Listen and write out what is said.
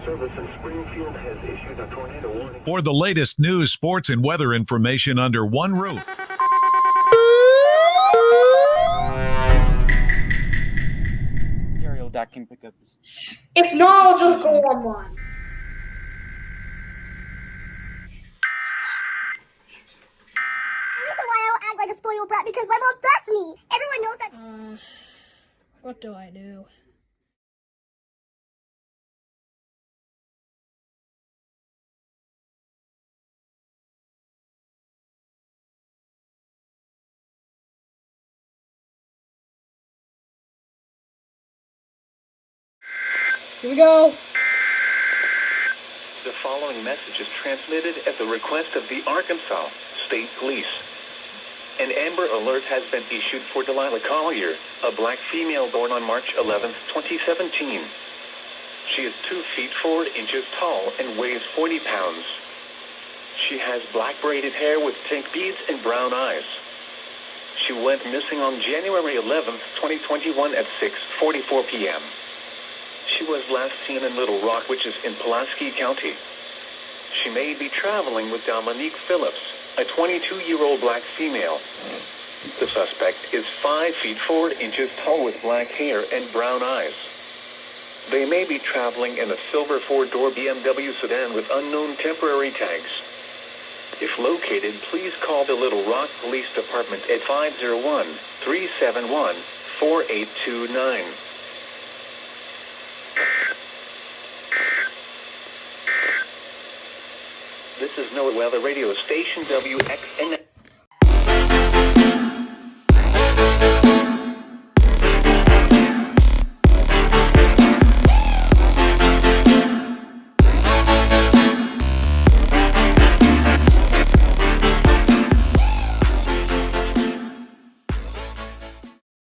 Service in Springfield has issued a tornado warning. For the latest news, sports, and weather information under one roof. Ariel, Dak can pick up this. If not, I'll just go online. Reason why I don't act like a spoiled brat because my mom does me. Everyone knows that. What do I do? Here we go. The following message is transmitted at the request of the Arkansas State Police. An Amber Alert has been issued for Delilah Collier, a black female born on March 11, 2017. She is 2 feet 4 inches tall and weighs 40 pounds. She has black braided hair with pink beads and brown eyes. She went missing on January 11, 2021 at 6:44 p.m. She was last seen in Little Rock, which is in Pulaski County. She may be traveling with Dominique Phillips, a 22-year-old black female. The suspect is 5 feet 4 inches tall with black hair and brown eyes. They may be traveling in a silver 4-door BMW sedan with unknown temporary tags. If located, please call the Little Rock Police Department at 501-371-4829. This is NOAA Weather Radio Station WXN.